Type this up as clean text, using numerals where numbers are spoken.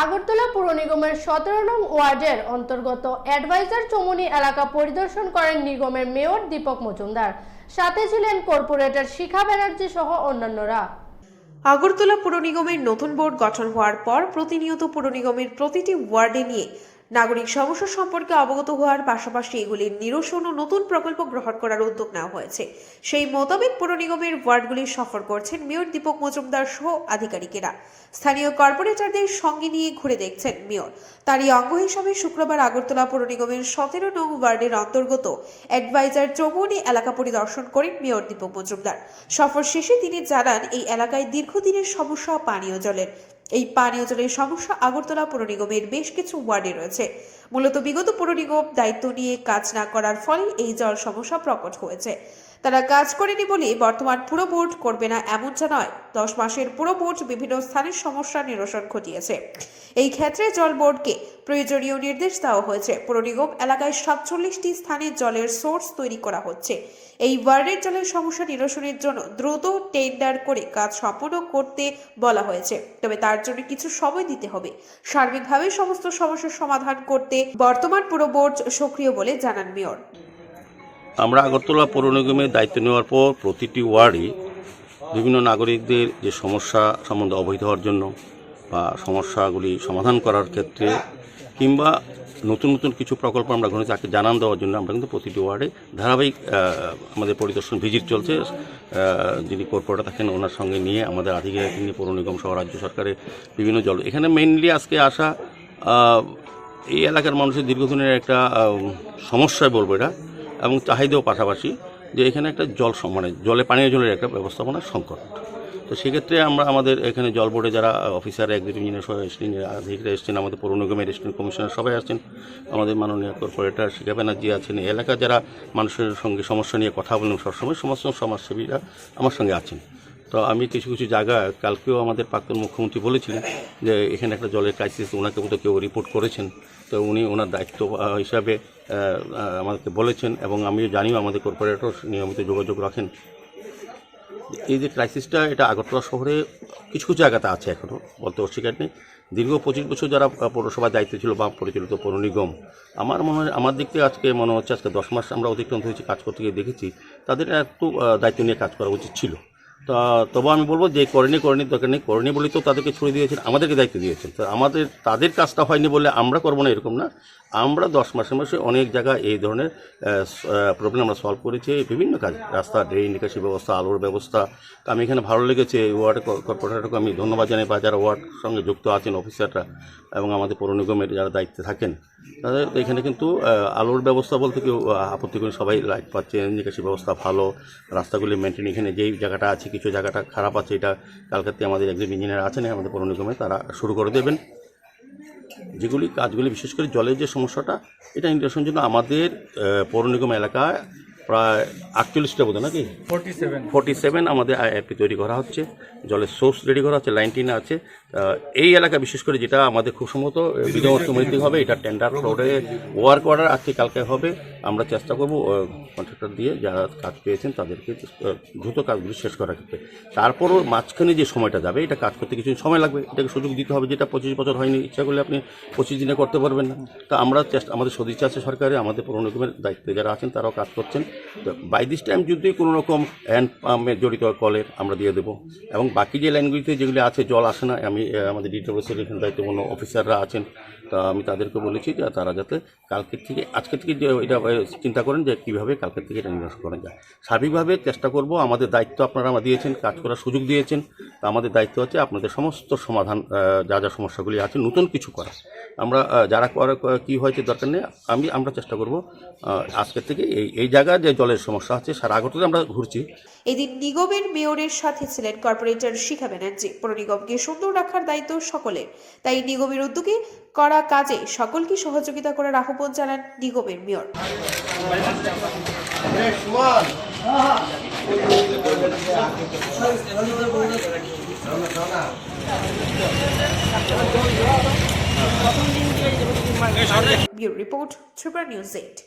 আগরতলা পুর নিগমের 17 নং ওয়ার্ডের অন্তর্গত অ্যাডভাইজার চৌমুহনী এলাকা পরিদর্শন করেন নিগমের মেয়র দীপক মজুমদার। সাথে ছিলেন কর্পোরেটর শিখা ব্যানার্জি সহ অন্যান্যরা। আগরতলা পুর নিগমের নতুন বোর্ড গঠন হওয়ার পর প্রতিনিয়ত পুর নিগমের প্রতিটি ওয়ার্ডে নিয়ে নাগরিক সমস্যা সম্পর্কে অবগত হওয়ার পাশাপাশি এগুলির নিরসন ও নতুন প্রকল্প গ্রহণ করার উদ্যোগ নেওয়া হয়েছে। সেই মোতাবেক পুর নিগমের ওয়ার্ডগুলি সফর করছেন মেয়র দীপক মজুমদার সহ আধিকারিকেরা। স্থানীয় কর্পোরেটরদের সঙ্গে নিয়ে ঘুরে দেখছেন মেয়র। তারই অঙ্গ হিসাবে শুক্রবার আগরতলা পুর নিগমের 17 নং ওয়ার্ডের অন্তর্গত অ্যাডভাইজার চৌমুহনী এলাকা পরিদর্শন করেন মেয়র দীপক মজুমদার। সফর শেষে তিনি জানান, এই এলাকায় দীর্ঘদিনের সমস্যা পানীয় জলের। এই পানীয় জলের সমস্যা আগরতলা পুর নিগমের বেশ কিছু ওয়ার্ডে রয়েছে। মূলত বিগত পুর নিগম দায়িত্ব নিয়ে কাজ না করার ফলে এই জল সমস্যা প্রকট হয়েছে। তারা কাজ করেনি বলে বর্তমান পুর বোর্ড করবে না এমনটা নয়। 10 মাসের পুর বোর্ড বিভিন্ন স্থানের সমস্যা নিরসন ঘটিয়েছে। এই ক্ষেত্রে জল বোর্ডকে প্রয়োজনীয় নির্দেশ দেওয়া হয়েছে। পুর নিগম এলাকায় 47টি স্থানে জলের সোর্স তৈরি করা হচ্ছে। এই ওয়ার্ডের জলের সমস্যা নিরসনের জন্য দ্রুত টেন্ডার করে কাজ সম্পন্ন করতে বলা হয়েছে। তবে তার জন্য কিছু সময় দিতে হবে। সার্বিকভাবে সমস্ত সমস্যার সমাধান করতে বর্তমান পুর বোর্ড সক্রিয় বলে জানান মেয়র। আমরা আগরতলা পৌর নিগমের দায়িত্ব নেওয়ার পর প্রতিটি ওয়ার্ডে বিভিন্ন নাগরিকদের যে সমস্যা সম্বন্ধে অবহিত হওয়ার জন্য বা সমস্যাগুলি সমাধান করার ক্ষেত্রে কিংবা নতুন নতুন কিছু প্রকল্প আমরা গ্রহণে তাকে জানান দেওয়ার জন্য আমরা কিন্তু প্রতিটি ওয়ার্ডে ধারাবাহিক আমাদের পরিদর্শন ভিজিট চলছে। যিনি কর্পোরেটর থাকেন ওনার সঙ্গে নিয়ে আমাদের আধিকারিক নিয়ে পৌর নিগম সহ রাজ্য সরকারের বিভিন্ন জল এখানে মেইনলি আজকে আসা এই এলাকার মানুষের দীর্ঘদিনের একটা সমস্যায় বলবো এটা, এবং চাহিদাও পাশাপাশি যে এখানে একটা জলে পানীয় জলের একটা ব্যবস্থাপনার সংকট। তো সেক্ষেত্রে আমরা আমাদের এখানে জল বোর্ডে যারা অফিসার এক্সিকিউটিভ ইঞ্জিনিয়ার সহ আধিকারিকরা এসছেন, আমাদের পৌর নিগমের রেজিস্ট্রেশন কমিশনার সবাই আসছেন, আমাদের মাননীয় কর্পোরেটর শিখা ব্যানার্জি আছেন। এলাকা যারা মানুষের সঙ্গে সমস্যা নিয়ে কথা বলেন সবসময় সমস্ত সমাজসেবীরা আমার সঙ্গে আছেন। তো আমি কিছু কিছু জায়গায় কালকেও আমাদের প্রাক্তন মুখ্যমন্ত্রী বলেছিলেন যে এখানে একটা জলের ক্রাইসিস, ওনাকে বোধহয় কেউ রিপোর্ট করেছেন। তো উনি ওনার দায়িত্ব হিসাবে আমাদেরকে বলেছেন, এবং আমিও জানিও আমাদের কর্পোরেটর নিয়মিত যোগাযোগ রাখেন। এই যে ক্রাইসিসটা এটা আগরতলা শহরে কিছু কিছু জায়গাতে আছে, এখনও বলতে অস্বীকার নেই। দীর্ঘ 25 বছর যারা পৌরসভার দায়িত্ব ছিল বা পরিচালিত পৌর নিগম, আমার মনে হয় আমার দিক থেকে আজকে মনে হচ্ছে আজকে 10 মাস আমরা অতিক্রান্ত হয়েছি কাজ করতে গিয়ে দেখেছি তাদের একটু দায়িত্ব নিয়ে কাজ করা উচিত ছিল। তবু আমি বলবো যে করেনি দরকার নেই, করেনি বলেই তো তাদেরকে ছড়িয়ে দিয়েছেন, আমাদেরকে দায়িত্ব দিয়েছেন। তো তাদের কাজটা হয়নি বলে আমরা করবো না এরকম না। আমরা 10 মাসে অনেক জায়গায় এই ধরনের প্রবলেম আমরা সলভ করেছি। বিভিন্ন কাজ, রাস্তা, ড্রেন, নিকাশি ব্যবস্থা, আলোর ব্যবস্থা। আমি এখানে ভালো লেগেছে ওয়ার্ড কর্পোরেটরকে আমি ধন্যবাদ জানাই, বা যারা ওয়ার্ড সঙ্গে যুক্ত আছেন অফিসাররা এবং আমাদের পৌর নিগমের যারা দায়িত্বে থাকেন তাদের এখানে কিন্তু আলোর ব্যবস্থা বলতে কেউ আপত্তি করে, সবাই লাইট পাচ্ছে, নিকাশি ব্যবস্থা ভালো, রাস্তাগুলি মেনটেন। এখানে যেই জায়গাটা আছে কিছু জায়গাটা খারাপ আছে, এটা কালকাতে আমাদের একজন ইঞ্জিনিয়ার আছেন আমাদের পৌর নিগমে, তারা শুরু করে দেবেন। যেগুলি কাজগুলি বিশেষ করে জলের যে সমস্যাটা এটা নিরসনের জন্য আমাদের পৌর নিগম এলাকায় প্রায় 48টা বোধ নাকি 47 আমাদের আইএপি তৈরি করা হচ্ছে, জলের সোর্স রেডি করা হচ্ছে, লাইন টিন আছে। এই এলাকা বিশেষ করে যেটা আমাদের খুব সম্ভবত বিধানসভা হবে, এটা টেন্ডার ফ্লোরে ওয়ার্ক অর্ডার আজকে কালকে হবে। আমরা চেষ্টা করব কন্ট্রাক্টর দিয়ে যারা কাজ পেয়েছেন তাদেরকে দ্রুত কাজগুলি শেষ করার ক্ষেত্রে। তারপরও মাঝখানে যে সময়টা যাবে এটা কাজ করতে কিছু সময় লাগবে, এটাকে সুযোগ দিতে হবে। যেটা 25 বছর হয়নি, ইচ্ছা করলে আপনি 25 দিনে করতে পারবেন না। তা আমরা আমাদের সদিচ্ছা আছে সরকারে, আমাদের পৌর নিগমের দায়িত্বে যারা আছেন তারাও কাজ করছেন। বাই দিস টাইম যদি কোনো রকম হ্যান্ড পাম্পে জড়িত কলের আমরা দিয়ে দেবো, এবং বাকি যে লাইনগুলিতে যেগুলি আছে জল আসে না, আমি আমাদের ডিডব্লিউসির এখানে দায়িত্বপূর্ণ অফিসাররা আছেন, তা আমি তাদেরকে বলেছি যে তারা যাতে আজকের থেকে যে এটা চিন্তা করেন যে কীভাবে কালকের থেকে এটা নিরসন করা যায়। সার্বিকভাবে চেষ্টা করব। আমাদের দায়িত্ব আপনারা দিয়েছেন, কাজ করার সুযোগ দিয়েছেন, তা আমাদের দায়িত্ব হচ্ছে আপনাদের সমস্ত সমাধান যা যা সমস্যাগুলি আছে নতুন কিছু করা। আমরা যারা কী হয়েছে দরকার নেই, আমরা চেষ্টা করব আজকের থেকে এই জায়গায় যে জলের সমস্যা আছে সারা আগরতলায় আমরা ঘুরছি। এদিন নিগমের মেয়রের সাথে ছিলেন কর্পোরেটর শিখা ব্যানার্জি। পৌর নিগমকে সুন্দর রাখার দায়িত্ব সকলের, তাই নিগমের উদ্যোগে করা কাজে সকলকে সহযোগিতা করার আহ্বান জানান নিগমের mayor. Bureau report, Tripura news 8।